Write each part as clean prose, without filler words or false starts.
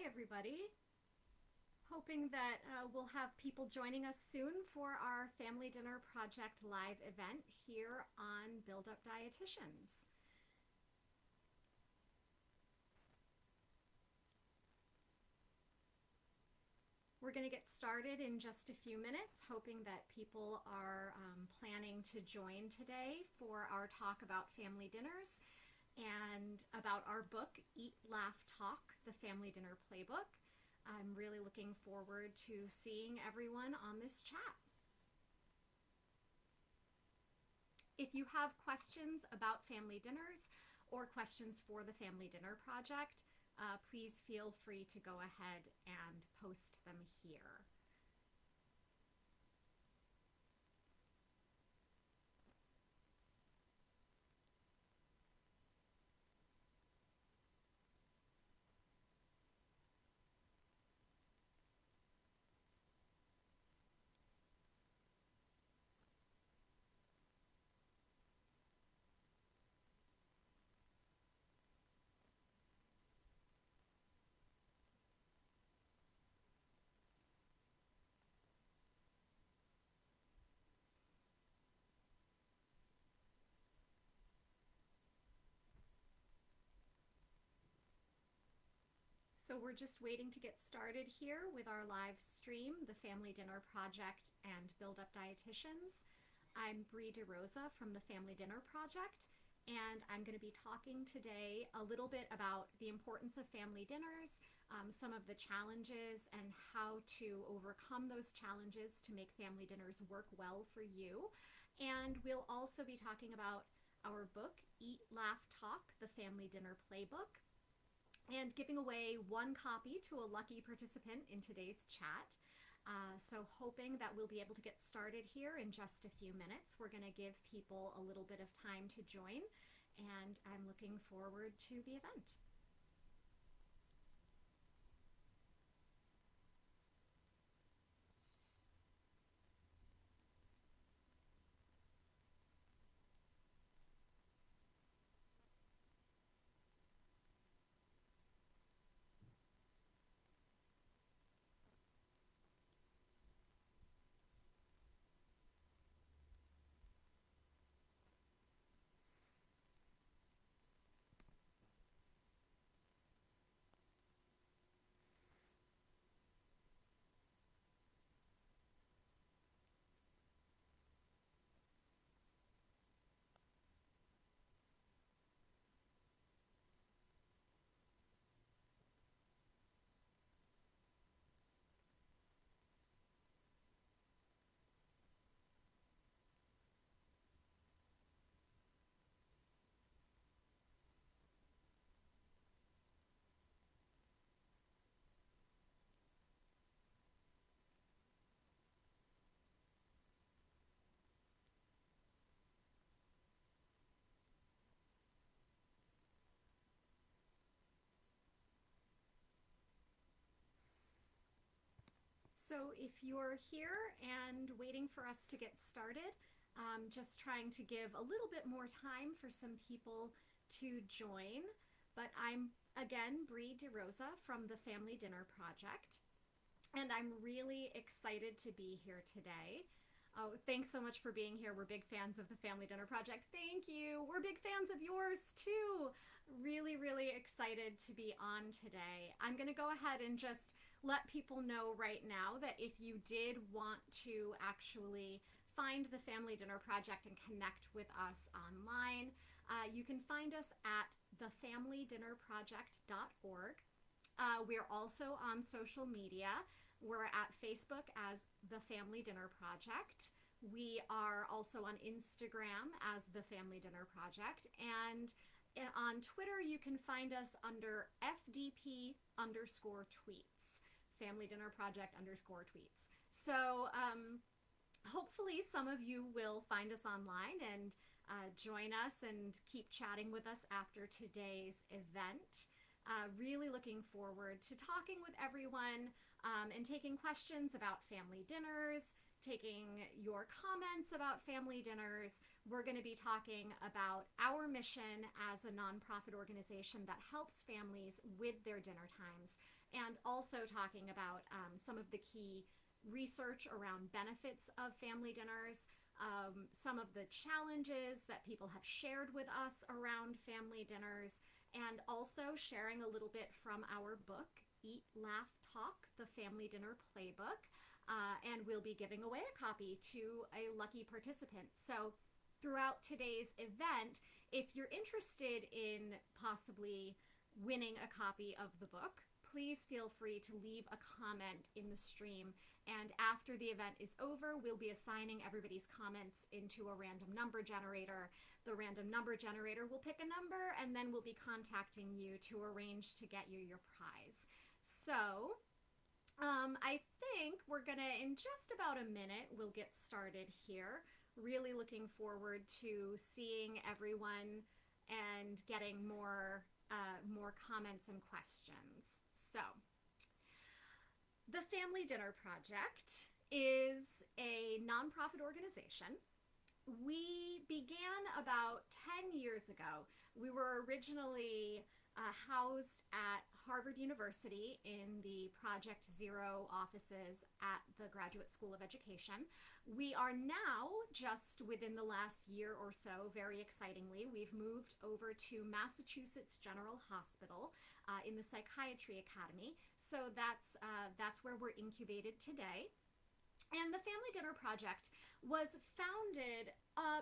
everybody. Hoping that we'll have people joining us soon for our Family Dinner Project live event here on Build Up Dietitians. We're going to get started in just a few minutes, hoping that people are planning to join today for our talk about family dinners and about our book, Eat, Laugh, Talk, the Family Dinner Playbook. I'm really looking forward to seeing everyone on this chat. If you have questions about family dinners or questions for the Family Dinner Project, please feel free to go ahead and post them here. So we're just waiting to get started here with our live stream, the Family Dinner Project and Build Up Dietitians. I'm DeRosa from the Family Dinner Project, and I'm going to be talking today a little bit about the importance of family dinners, some of the challenges, and how to overcome those challenges to make family dinners work well for you. And we'll also be talking about our book, Eat, Laugh, Talk, the Family Dinner Playbook, and giving away one copy to a lucky participant in today's chat. So hoping that we'll be able to get started here in just a few minutes. We're going to give people a little bit of time to join, and I'm looking forward to the event. So if you're here and waiting for us to get started, just trying to give a little bit more time for some people to join. But I'm, again, DeRosa from the Family Dinner Project, and I'm really excited to be here today. Oh, thanks so much for being here. We're big fans of the Family Dinner Project. Thank you. We're big fans of yours too. Really, really excited to be on today. I'm going to go ahead and just let people know right now that if you did want to actually find the Family Dinner Project and connect with us online, you can find us at thefamilydinnerproject.org. We're also on social media. We're at Facebook as The Family Dinner Project. We are also on Instagram as The Family Dinner Project. And on Twitter, you can find us under FDP_tweets, Family Dinner Project _tweets. So hopefully some of you will find us online and join us and keep chatting with us after today's event. Really looking forward to talking with everyone and taking questions about family dinners, taking your comments about family dinners. We're going to be talking about our mission as a nonprofit organization that helps families with their dinner times and also talking about some of the key research around benefits of family dinners, some of the challenges that people have shared with us around family dinners, and also sharing a little bit from our book, Eat, Laugh, Talk, the Family Dinner Playbook. And we'll be giving away a copy to a lucky participant. So throughout today's event, if you're interested in possibly winning a copy of the book, please feel free to leave a comment in the stream. And after the event is over, we'll be assigning everybody's comments into a random number generator. The random number generator will pick a number, and then we'll be contacting you to arrange to get you your prize. So I think we're gonna, in just about a minute, we'll get started here. Really looking forward to seeing everyone and getting more comments and questions. So, the Family Dinner Project is a nonprofit organization. We began about 10 years ago. We were originally housed at Harvard University in the Project Zero offices at the Graduate School of Education. We are now, just within the last year or so, very excitingly, we've moved over to Massachusetts General Hospital in the Psychiatry Academy. So that's where we're incubated today. And the Family Dinner Project was founded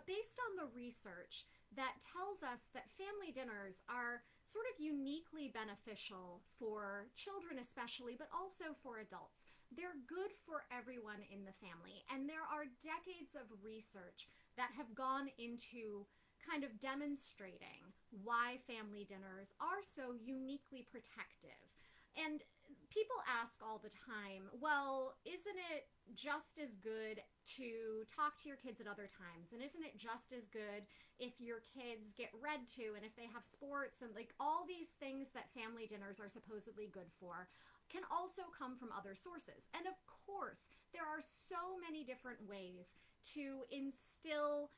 based on the research that tells us that family dinners are sort of uniquely beneficial for children especially, but also for adults. They're good for everyone in the family. And there are decades of research that have gone into kind of demonstrating why family dinners are so uniquely protective. And people ask all the time, well, isn't it just as good to talk to your kids at other times? And isn't it just as good if your kids get read to and if they have sports and like all these things that family dinners are supposedly good for can also come from other sources? And of course, there are so many different ways to instill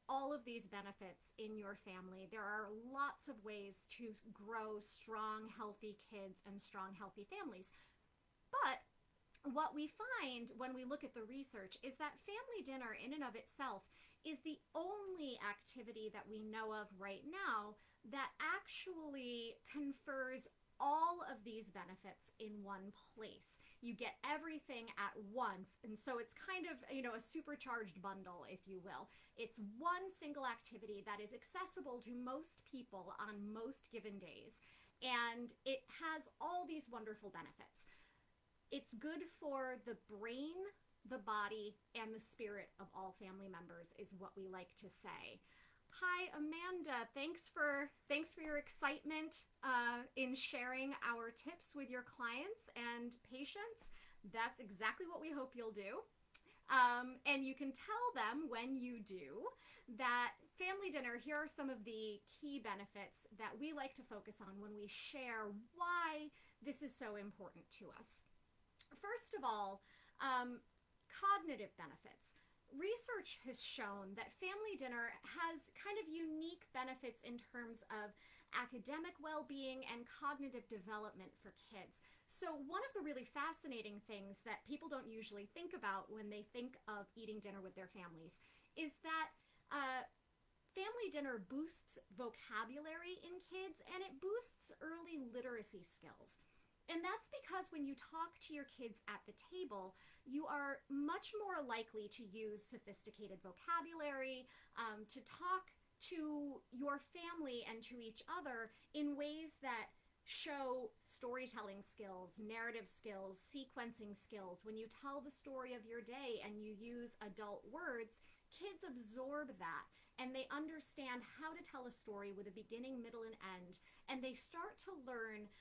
all of these benefits in your family. There are lots of ways to grow strong, healthy kids and strong, healthy families. But what we find when we look at the research is that family dinner in and of itself is the only activity that we know of right now that actually confers all of these benefits in one place. You get everything at once, and so it's kind of, a supercharged bundle, if you will. It's one single activity that is accessible to most people on most given days, and it has all these wonderful benefits. It's good for the brain, the body, and the spirit of all family members, is what we like to say. Hi, Amanda. Thanks for your excitement in sharing our tips with your clients and patients. That's exactly what we hope you'll do. And you can tell them when you do that family dinner, here are some of the key benefits that we like to focus on when we share why this is so important to us. First of all, cognitive benefits. Research has shown that family dinner has kind of unique benefits in terms of academic well-being and cognitive development for kids. So one of the really fascinating things that people don't usually think about when they think of eating dinner with their families is that family dinner boosts vocabulary in kids and it boosts early literacy skills. And that's because when you talk to your kids at the table, you are much more likely to use sophisticated vocabulary, to talk to your family and to each other in ways that show storytelling skills, narrative skills, sequencing skills. When you tell the story of your day and you use adult words, kids absorb that and they understand how to tell a story with a beginning, middle, and end. And they start to learn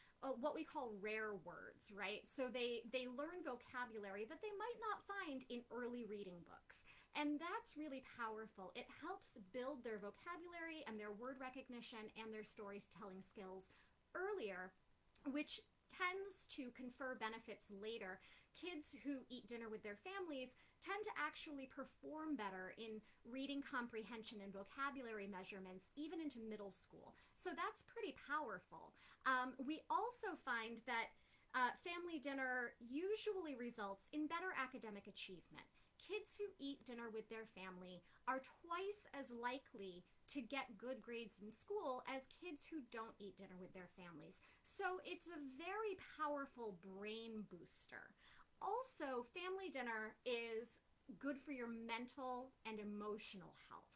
what we call rare words, right? So they learn vocabulary that they might not find in early reading books. And that's really powerful. It helps build their vocabulary and their word recognition and their storytelling skills earlier, which tends to confer benefits later. Kids who eat dinner with their families tend to actually perform better in reading comprehension and vocabulary measurements even into middle school. So that's pretty powerful. We also find that Family dinner usually results in better academic achievement. Kids who eat dinner with their family are twice as likely to get good grades in school as kids who don't eat dinner with their families. So it's a very powerful brain booster. Also, family dinner is good for your mental and emotional health.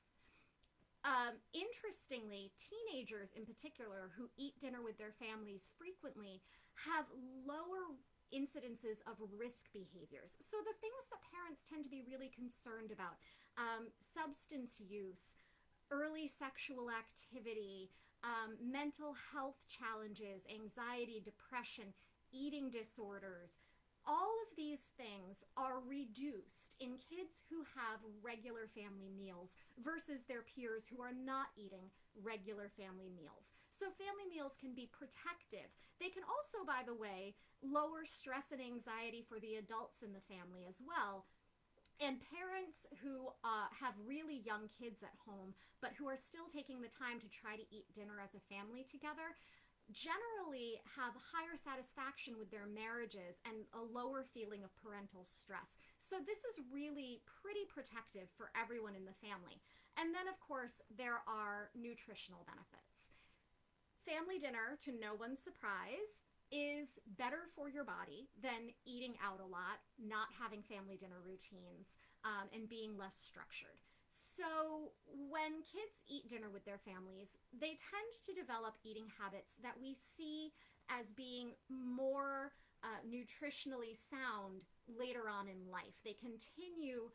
Interestingly, teenagers in particular who eat dinner with their families frequently have lower incidences of risk behaviors. So the things that parents tend to be really concerned about, substance use, early sexual activity, mental health challenges, anxiety, depression, eating disorders, all of these things are reduced in kids who have regular family meals versus their peers who are not eating regular family meals. So family meals can be protective. They can also, by the way, lower stress and anxiety for the adults in the family as well. And parents who have really young kids at home, but who are still taking the time to try to eat dinner as a family together, generally have higher satisfaction with their marriages and a lower feeling of parental stress. So this is really pretty protective for everyone in the family. And then, of course, there are nutritional benefits. Family dinner, to no one's surprise, is better for your body than eating out a lot, not having family dinner routines, and being less structured. So when kids eat dinner with their families, they tend to develop eating habits that we see as being more nutritionally sound later on in life. They continue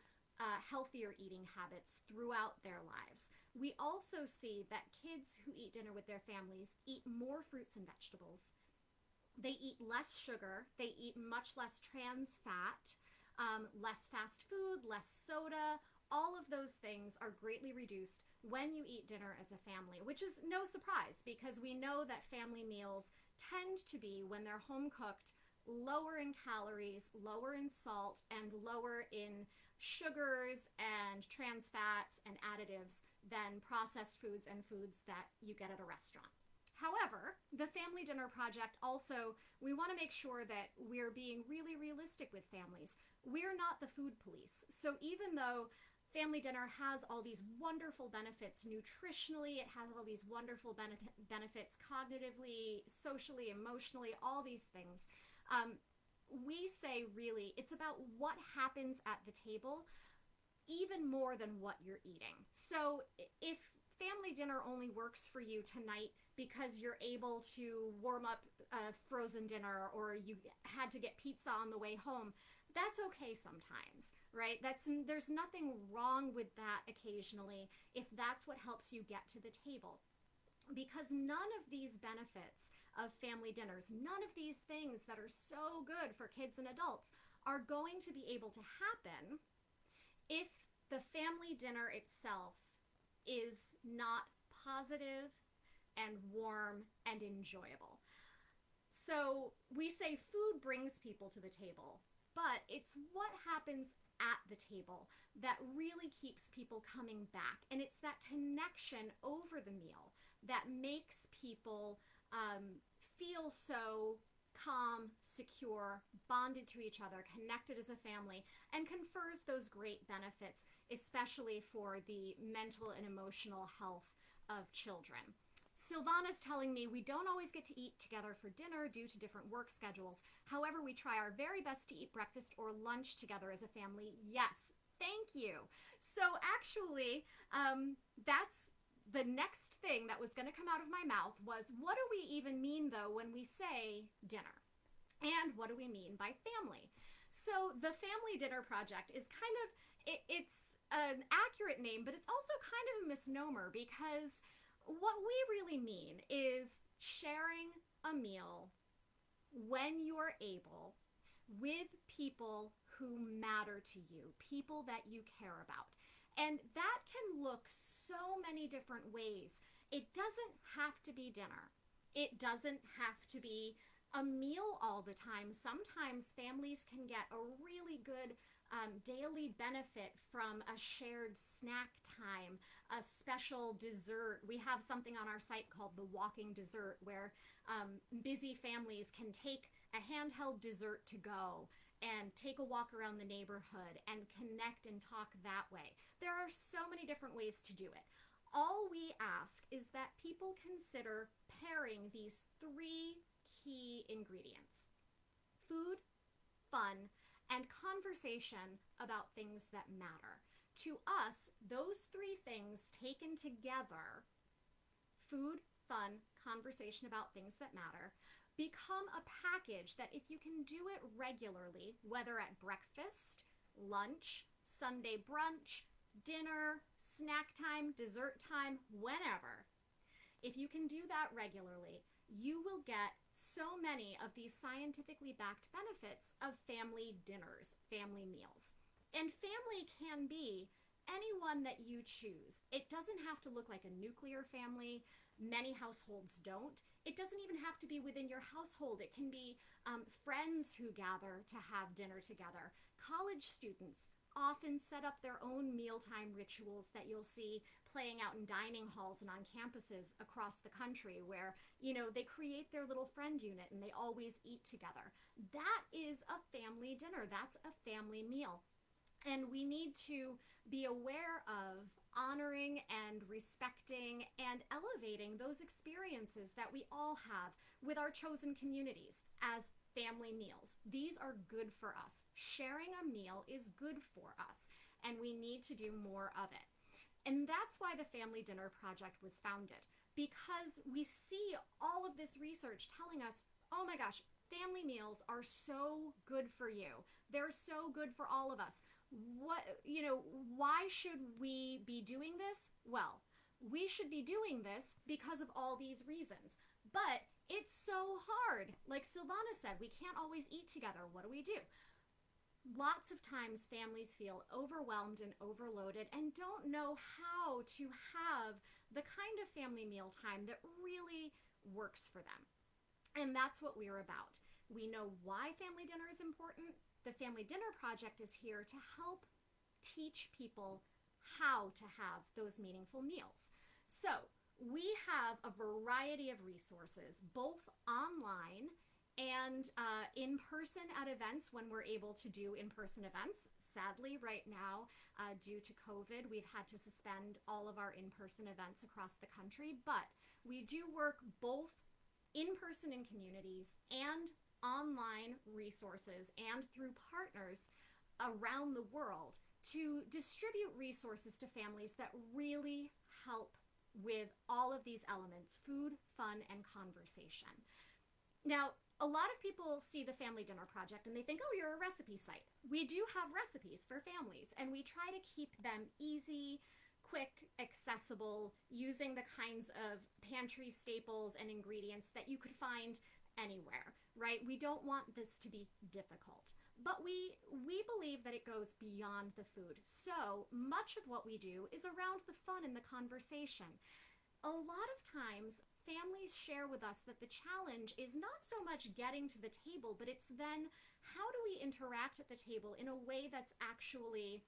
healthier eating habits throughout their lives. We also see that kids who eat dinner with their families eat more fruits and vegetables. They eat less sugar. They eat much less trans fat, less fast food, less soda. All of those things are greatly reduced when you eat dinner as a family, which is no surprise because we know that family meals tend to be, when they're home cooked, lower in calories, lower in salt, and lower in sugars and trans fats and additives than processed foods and foods that you get at a restaurant. However, the Family Dinner Project also, we want to make sure that we're being really realistic with families. We're not the food police. So even though family dinner has all these wonderful benefits nutritionally, it has all these wonderful benefits cognitively, socially, emotionally, all these things, we say really it's about what happens at the table even more than what you're eating. So if family dinner only works for you tonight because you're able to warm up a frozen dinner or you had to get pizza on the way home, that's okay sometimes, right? There's nothing wrong with that occasionally if that's what helps you get to the table. Because none of these benefits of family dinners, none of these things that are so good for kids and adults are going to be able to happen if the family dinner itself is not positive and warm and enjoyable. So we say food brings people to the table, but it's what happens at the table that really keeps people coming back. And it's that connection over the meal that makes people feel so calm, secure, bonded to each other, connected as a family, and confers those great benefits, especially for the mental and emotional health of children. Silvana's telling me we don't always get to eat together for dinner due to different work schedules. However, we try our very best to eat breakfast or lunch together as a family. Yes, thank you. So actually, that's the next thing that was going to come out of my mouth was, what do we even mean, though, when we say dinner? And what do we mean by family? So the Family Dinner Project is kind of, it's an accurate name, but it's also kind of a misnomer because what we really mean is sharing a meal when you're able with people who matter to you, people that you care about. And that can look so many different ways. It doesn't have to be dinner. It doesn't have to be a meal all the time. Sometimes families can get a really good daily benefit from a shared snack time, a special dessert. We have something on our site called the walking dessert, where busy families can take a handheld dessert to go and take a walk around the neighborhood and connect and talk that way. There are so many different ways to do it. All we ask is that people consider pairing these three key ingredients: food, fun, and conversation about things that matter. To us, those three things taken together, food, fun, conversation about things that matter, become a package that if you can do it regularly, whether at breakfast, lunch, Sunday brunch, dinner, snack time, dessert time, whenever, if you can do that regularly, you will get so many of these scientifically backed benefits of family dinners, family meals. And family can be anyone that you choose. It doesn't have to look like a nuclear family. Many households don't. It doesn't even have to be within your household. It can be friends who gather to have dinner together. College students often set up their own mealtime rituals that you'll see playing out in dining halls and on campuses across the country, where, they create their little friend unit and they always eat together. That is a family dinner. That's a family meal. And we need to be aware of honoring and respecting and elevating those experiences that we all have with our chosen communities as family meals. These are good for us. Sharing a meal is good for us, and we need to do more of it. And that's why the Family Dinner Project was founded, because we see all of this research telling us, oh my gosh, family meals are so good for you. They're so good for all of us. Why should we be doing this? Well, we should be doing this because of all these reasons. But it's so hard. Like Silvana said, we can't always eat together. What do we do? Lots of times families feel overwhelmed and overloaded and don't know how to have the kind of family meal time that really works for them. And that's what we're about. We know why family dinner is important. The Family Dinner Project is here to help teach people how to have those meaningful meals. So we have a variety of resources, both online and in-person at events when we're able to do in-person events. Sadly, right now, due to COVID, we've had to suspend all of our in-person events across the country, but we do work both in-person in communities and online resources and through partners around the world to distribute resources to families that really help with all of these elements: food, fun, and conversation. Now, a lot of people see the Family Dinner Project and they think, oh, you're a recipe site. We do have recipes for families, and we try to keep them easy, quick, accessible, using the kinds of pantry staples and ingredients that you could find anywhere, right? We don't want this to be difficult, but we believe that it goes beyond the food. So much of what we do is around the fun and the conversation. A lot of times, families share with us that the challenge is not so much getting to the table, but it's then how do we interact at the table in a way that's actually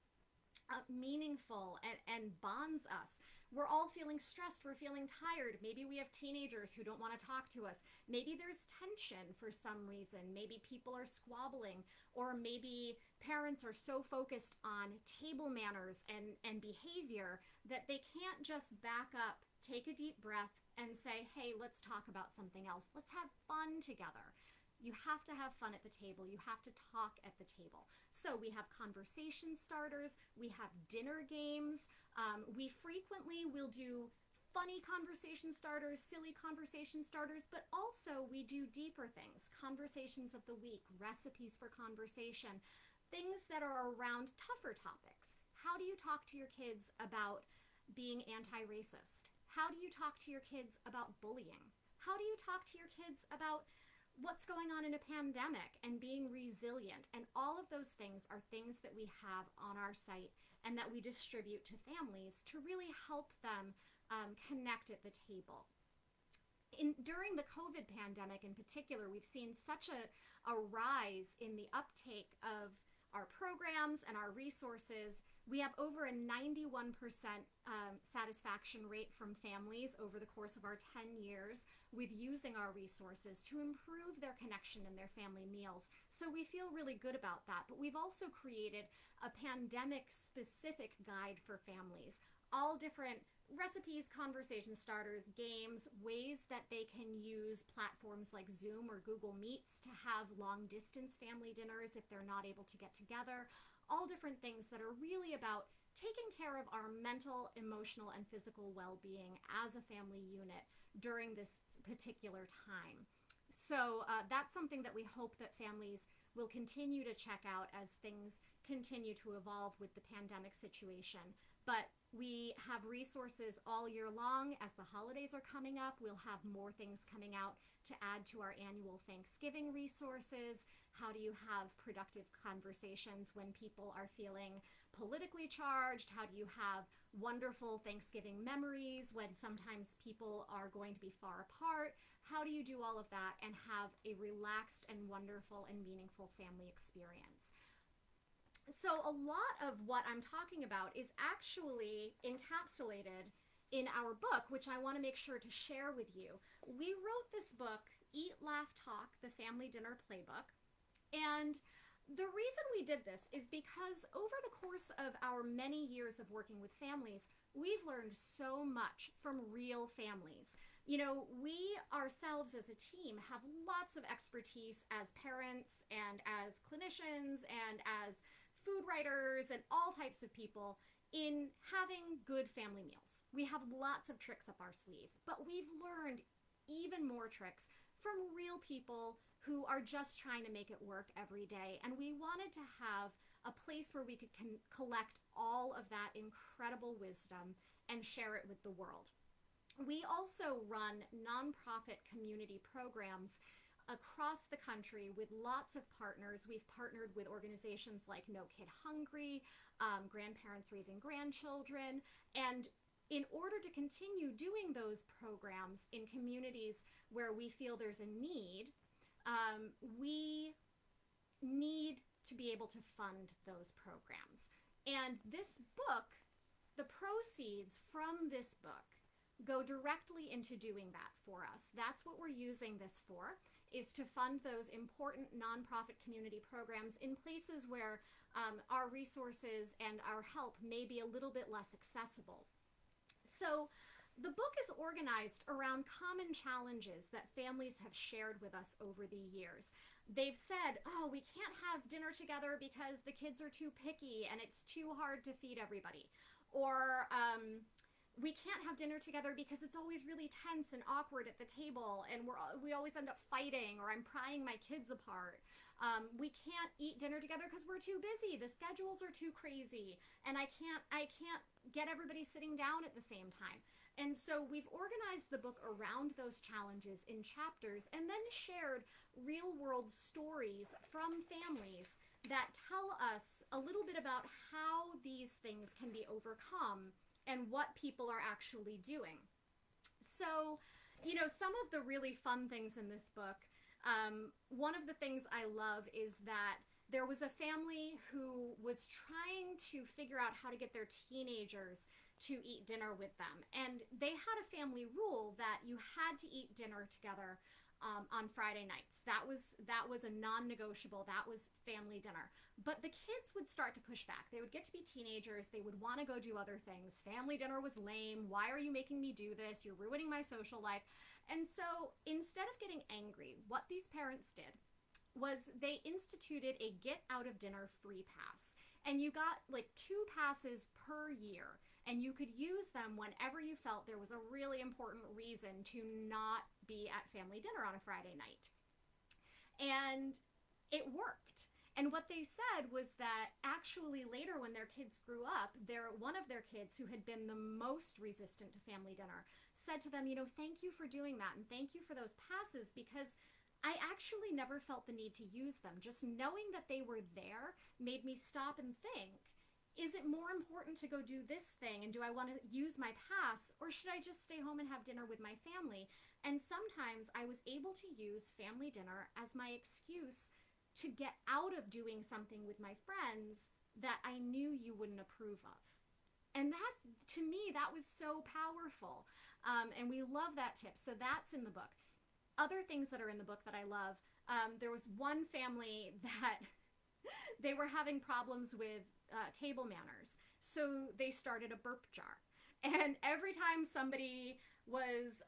meaningful and bonds us. We're all feeling stressed, we're feeling tired. Maybe we have teenagers who don't want to talk to us. Maybe there's tension for some reason. Maybe people are squabbling, or maybe parents are so focused on table manners and behavior that they can't just back up, take a deep breath, and say, hey, let's talk about something else. Let's have fun together. You have to have fun at the table. You have to talk at the table. So we have conversation starters. We have dinner games. We frequently will do funny conversation starters, silly conversation starters, but also we do deeper things: conversations of the week, recipes for conversation, things that are around tougher topics. How do you talk to your kids about being anti-racist? How do you talk to your kids about bullying? How do you talk to your kids about what's going on in a pandemic and being resilient? And all of those things are things that we have on our site and that we distribute to families to really help them connect at the table. during the COVID pandemic in particular, we've seen such a rise in the uptake of our programs and our resources. We have over a 91% satisfaction rate from families over the course of our 10 years with using our resources to improve their connection and their family meals. So we feel really good about that. But we've also created a pandemic-specific guide for families, all different recipes, conversation starters, games, ways that they can use platforms like Zoom or Google Meets to have long distance family dinners if they're not able to get together, all different things that are really about taking care of our mental, emotional, and physical well-being as a family unit during this particular time. So that's something that we hope that families will continue to check out as things continue to evolve with the pandemic situation. But we have resources all year long. As the holidays are coming up, we'll have more things coming out to add to our annual Thanksgiving resources. How do you have productive conversations when people are feeling politically charged? How do you have wonderful Thanksgiving memories when sometimes people are going to be far apart? How do you do all of that and have a relaxed and wonderful and meaningful family experience? So a lot of what I'm talking about is actually encapsulated in our book, which I want to make sure to share with you. We wrote this book, Eat, Laugh, Talk, the Family Dinner Playbook. And the reason we did this is because over the course of our many years of working with families, we've learned so much from real families. You know, we ourselves as a team have lots of expertise as parents and as clinicians and as food writers and all types of people in having good family meals. We have lots of tricks up our sleeve, but we've learned even more tricks from real people who are just trying to make it work every day. And we wanted to have a place where we could collect all of that incredible wisdom and share it with the world. We also run nonprofit community programs across the country with lots of partners. We've partnered with organizations like No Kid Hungry, Grandparents Raising Grandchildren, and in order to continue doing those programs in communities where we feel there's a need, we need to be able to fund those programs. And this book, the proceeds from this book, go directly into doing that for us. That's what we're using this for, is to fund those important nonprofit community programs in places where our resources and our help may be a little bit less accessible. So the book is organized around common challenges that families have shared with us over the years. They've said, oh, we can't have dinner together because the kids are too picky and it's too hard to feed everybody. Or we can't have dinner together because it's always really tense and awkward at the table and we always end up fighting, or I'm prying my kids apart. We can't eat dinner together because we're too busy. The schedules are too crazy and I can't get everybody sitting down at the same time. And so we've organized the book around those challenges in chapters and then shared real world stories from families that tell us a little bit about how these things can be overcome and what people are actually doing. So, you know, some of the really fun things in this book, one of the things I love is that there was a family who was trying to figure out how to get their teenagers to eat dinner with them. And they had a family rule that you had to eat dinner together on Friday nights. That was a non-negotiable. That was family dinner. But the kids would start to push back. They would get to be teenagers. They would want to go do other things. Family dinner was lame. Why are you making me do this? You're ruining my social life. And so instead of getting angry, what these parents did was they instituted a get out of dinner free pass. And you got like 2 passes per year. And you could use them whenever you felt there was a really important reason to not be at family dinner on a Friday night. And it worked. And what they said was that actually later when their kids grew up, one of their kids who had been the most resistant to family dinner said to them, you know, thank you for doing that and thank you for those passes, because I actually never felt the need to use them. Just knowing that they were there made me stop and think, is it more important to go do this thing, and do I want to use my pass, or should I just stay home and have dinner with my family? And sometimes I was able to use family dinner as my excuse to get out of doing something with my friends that I knew you wouldn't approve of. And that's, to me, that was so powerful. And we love that tip. So that's in the book. Other things that are in the book that I love, there was one family that they were having problems with table manners. So they started a burp jar. And every time somebody was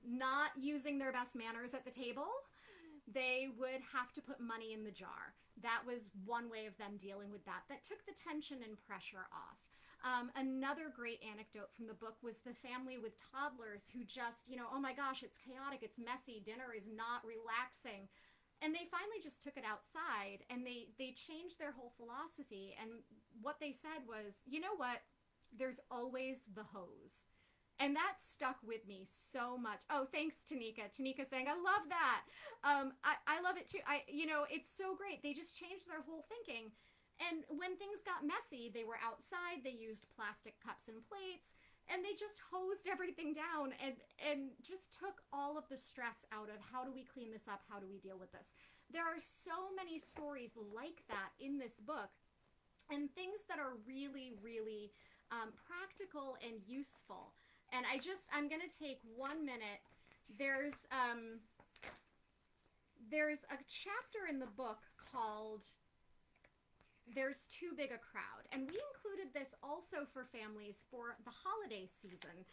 not using their best manners at the table, they would have to put money in the jar. That was one way of them dealing with that. That took the tension and pressure off. Another great anecdote from the book was the family with toddlers who just, oh my gosh, it's chaotic, it's messy, dinner is not relaxing. And they finally just took it outside, and they changed their whole philosophy. And what they said was, you know what? There's always the hose. And that stuck with me so much. Oh, thanks, Tanika. Tanika saying, I love that. I love it too. It's so great. They just changed their whole thinking. And when things got messy, they were outside, they used plastic cups and plates, and they just hosed everything down and just took all of the stress out of how do we clean this up? How do we deal with this? There are so many stories like that in this book, and things that are really, really practical and useful. And I'm going to take 1 minute. There's a chapter in the book called There's Too Big a Crowd. And we included this also for families for the holiday season.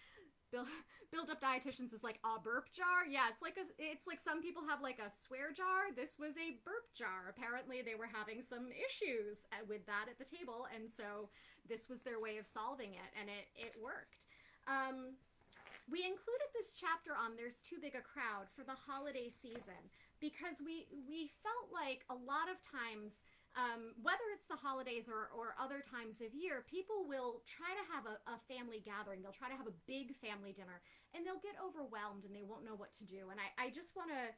Build Up Dietitians is like a burp jar. Yeah, it's like some people have like a swear jar. This was a burp jar. Apparently they were having some issues with that at the table, and so this was their way of solving it, and it worked. We included this chapter on There's Too Big a Crowd for the holiday season because we felt like a lot of times, whether it's the holidays or other times of year, people will try to have a family gathering. They'll try to have a big family dinner, and they'll get overwhelmed and they won't know what to do. And I just want to,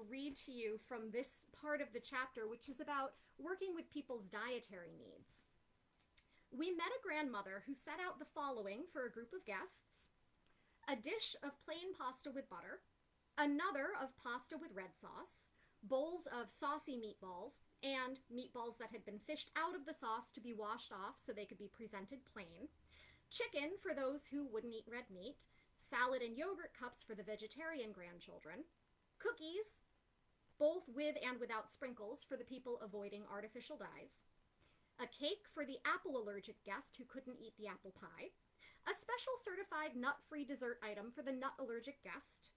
read to you from this part of the chapter, which is about working with people's dietary needs. We met a grandmother who set out the following for a group of guests: a dish of plain pasta with butter, another of pasta with red sauce, bowls of saucy meatballs, and meatballs that had been fished out of the sauce to be washed off so they could be presented plain, chicken for those who wouldn't eat red meat, salad and yogurt cups for the vegetarian grandchildren, cookies, both with and without sprinkles for the people avoiding artificial dyes, a cake for the apple allergic guest who couldn't eat the apple pie, a special certified nut-free dessert item for the nut-allergic guest,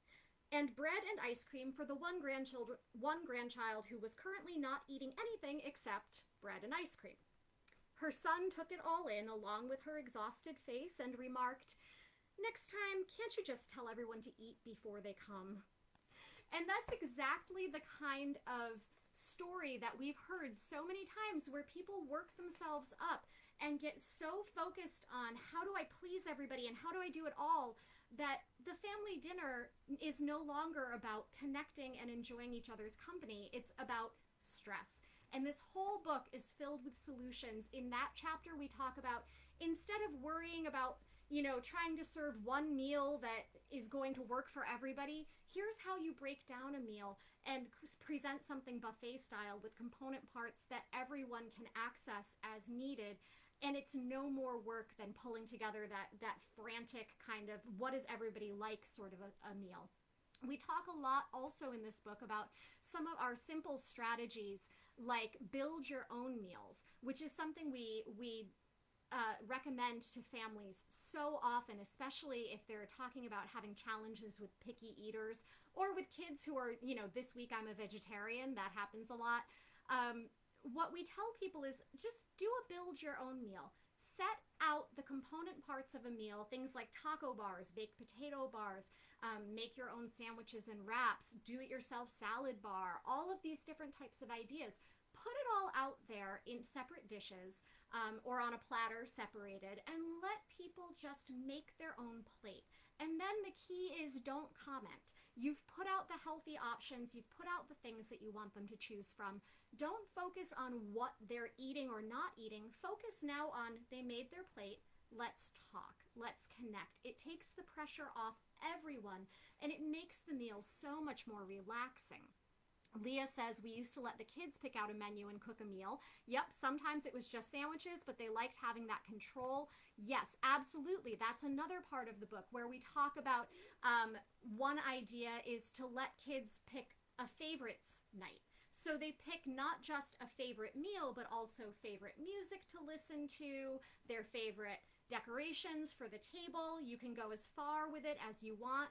and bread and ice cream for the one grandchild who was currently not eating anything except bread and ice cream. Her son took it all in along with her exhausted face and remarked, "Next time, can't you just tell everyone to eat before they come?" And that's exactly the kind of story that we've heard so many times, where people work themselves up and get so focused on how do I please everybody and how do I do it all, that the family dinner is no longer about connecting and enjoying each other's company. It's about stress. And this whole book is filled with solutions. In that chapter, we talk about, instead of worrying about, trying to serve one meal that is going to work for everybody, here's how you break down a meal and present something buffet style with component parts that everyone can access as needed. And it's no more work than pulling together that frantic kind of what does everybody like sort of a meal. We talk a lot also in this book about some of our simple strategies, like build your own meals, which is something we recommend to families so often, especially if they're talking about having challenges with picky eaters or with kids who are, this week I'm a vegetarian. That happens a lot. What we tell people is just do a build your own meal. Set out the component parts of a meal, things like taco bars, baked potato bars, make your own sandwiches and wraps, do-it-yourself salad bar, all of these different types of ideas. Put it all out there in separate dishes or on a platter separated, and let people just make their own plate. And then the key is don't comment. You've put out the healthy options. You've put out the things that you want them to choose from. Don't focus on what they're eating or not eating. Focus now on they made their plate. Let's talk. Let's connect. It takes the pressure off everyone, and it makes the meal so much more relaxing. Leah says we used to let the kids pick out a menu and cook a meal. Yep, sometimes it was just sandwiches, but they liked having that control. Yes, absolutely. That's another part of the book where we talk about one idea is to let kids pick a favorites night. So they pick not just a favorite meal, but also favorite music to listen to, their favorite decorations for the table. You can go as far with it as you want.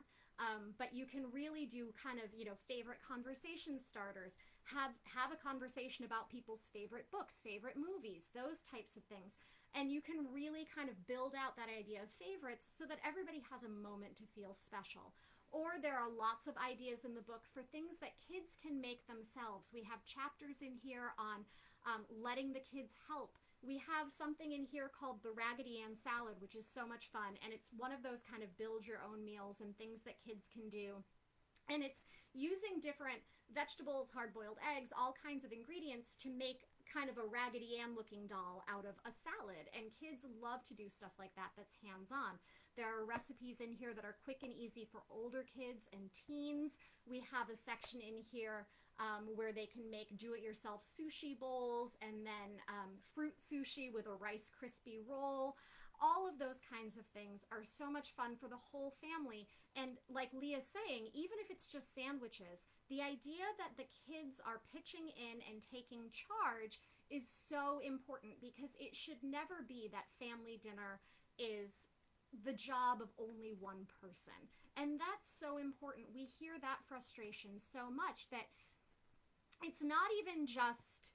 But you can really do kind of, favorite conversation starters, have a conversation about people's favorite books, favorite movies, those types of things. And you can really kind of build out that idea of favorites so that everybody has a moment to feel special. Or there are lots of ideas in the book for things that kids can make themselves. We have chapters in here on letting the kids help. We have something in here called the Raggedy Ann salad, which is so much fun. And it's one of those kind of build your own meals and things that kids can do. And it's using different vegetables, hard-boiled eggs, all kinds of ingredients to make kind of a Raggedy Ann looking doll out of a salad. And kids love to do stuff like that that's hands-on. There are recipes in here that are quick and easy for older kids and teens. We have a section in here where they can make do-it-yourself sushi bowls and then fruit sushi with a Rice Krispie roll. All of those kinds of things are so much fun for the whole family. And like Leah's saying, even if it's just sandwiches, the idea that the kids are pitching in and taking charge is so important, because it should never be that family dinner is the job of only one person. And that's so important. We hear that frustration so much, that it's not even just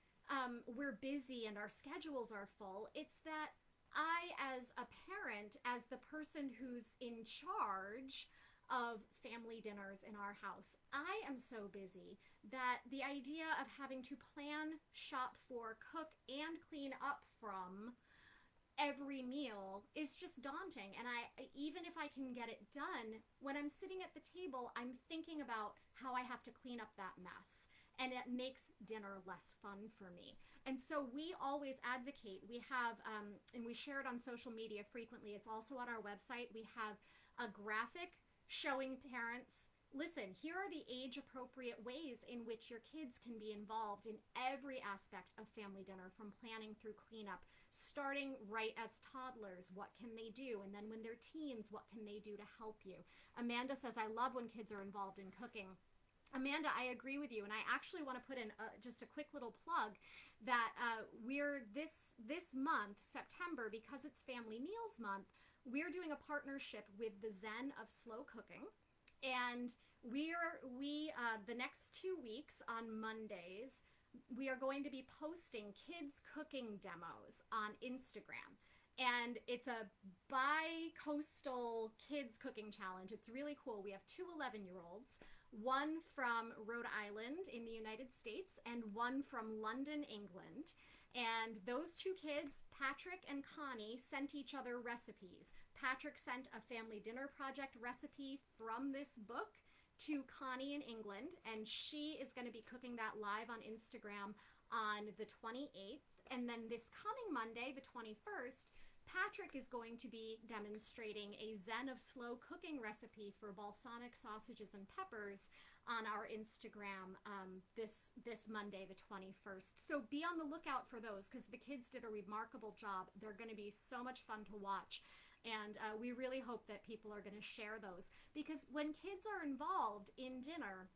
we're busy and our schedules are full. It's that I, as a parent, as the person who's in charge of family dinners in our house, I am so busy that the idea of having to plan, shop for, cook, and clean up from every meal is just daunting. And even if I can get it done, when I'm sitting at the table, I'm thinking about how I have to clean up that mess. And it makes dinner less fun for me. And so we always advocate. We have, and we share it on social media frequently. It's also on our website. We have a graphic showing parents, listen, here are the age-appropriate ways in which your kids can be involved in every aspect of family dinner, from planning through cleanup, starting right as toddlers, what can they do? And then when they're teens, what can they do to help you? Amanda says, I love when kids are involved in cooking. Amanda, I agree with you, and I actually want to put in just a quick little plug that we're this month, September, because it's Family Meals Month, we're doing a partnership with the Zen of Slow Cooking, and we the next 2 weeks on Mondays, we are going to be posting kids cooking demos on Instagram. And it's a bi-coastal kids cooking challenge. It's really cool. We have 2 11-year-olds, one from Rhode Island in the United States and one from London, England. And those 2 kids, Patrick and Connie, sent each other recipes. Patrick sent a family dinner project recipe from this book to Connie in England, and she is going to be cooking that live on Instagram on the 28th. And then this coming Monday, the 21st, Patrick is going to be demonstrating a Zen of Slow Cooking recipe for balsamic sausages and peppers on our Instagram this Monday, the 21st. So be on the lookout for those, because the kids did a remarkable job. They're going to be so much fun to watch. And we really hope that people are going to share those, because when kids are involved in dinner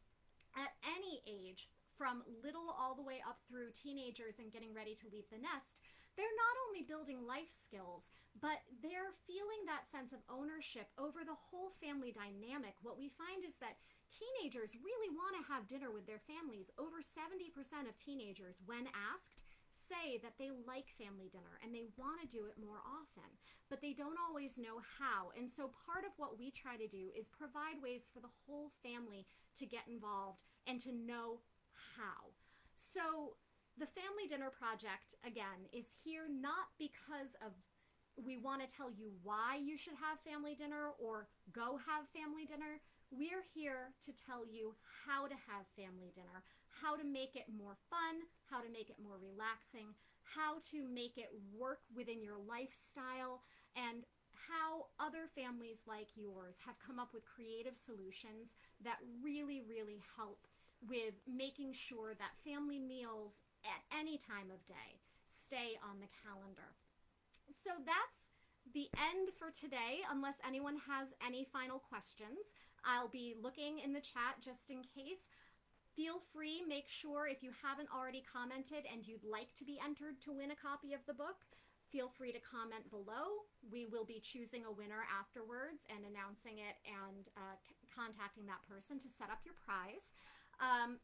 at any age, from little all the way up through teenagers and getting ready to leave the nest, they're not only building life skills, but they're feeling that sense of ownership over the whole family dynamic. What we find is that teenagers really want to have dinner with their families. Over 70% of teenagers, when asked, say that they like family dinner and they want to do it more often, but they don't always know how. And so part of what we try to do is provide ways for the whole family to get involved and to know how. So the Family Dinner Project, again, is here not because of we want to tell you why you should have family dinner or go have family dinner. We're here to tell you how to have family dinner, how to make it more fun, how to make it more relaxing, how to make it work within your lifestyle, and how other families like yours have come up with creative solutions that really, really help with making sure that family meals at any time of day stay on the calendar. So that's the end for today, unless anyone has any final questions. I'll be looking in the chat just in case. Feel free, make sure if you haven't already commented and you'd like to be entered to win a copy of the book, feel free to comment below. We will be choosing a winner afterwards and announcing it and contacting that person to set up your prize.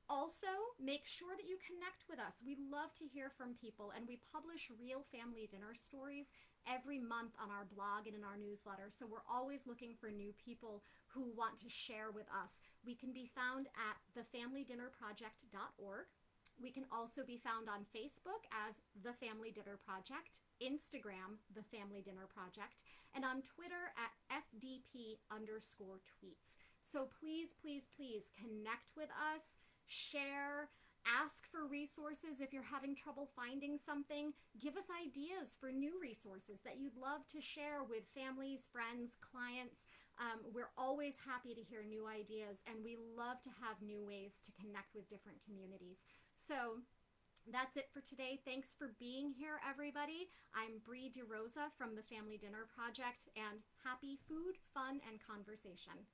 Also, make sure that you connect with us. We love to hear from people, and we publish real family dinner stories every month on our blog and in our newsletter. So we're always looking for new people who want to share with us. We can be found at thefamilydinnerproject.org. We can also be found on Facebook as The Family Dinner Project, Instagram, The Family Dinner Project, and on Twitter at FDP_tweets. So please, please, please connect with us, share, ask for resources if you're having trouble finding something. Give us ideas for new resources that you'd love to share with families, friends, clients. We're always happy to hear new ideas, and we love to have new ways to connect with different communities. So that's it for today. Thanks for being here, everybody. I'm DeRosa from the Family Dinner Project, and happy food, fun, and conversation.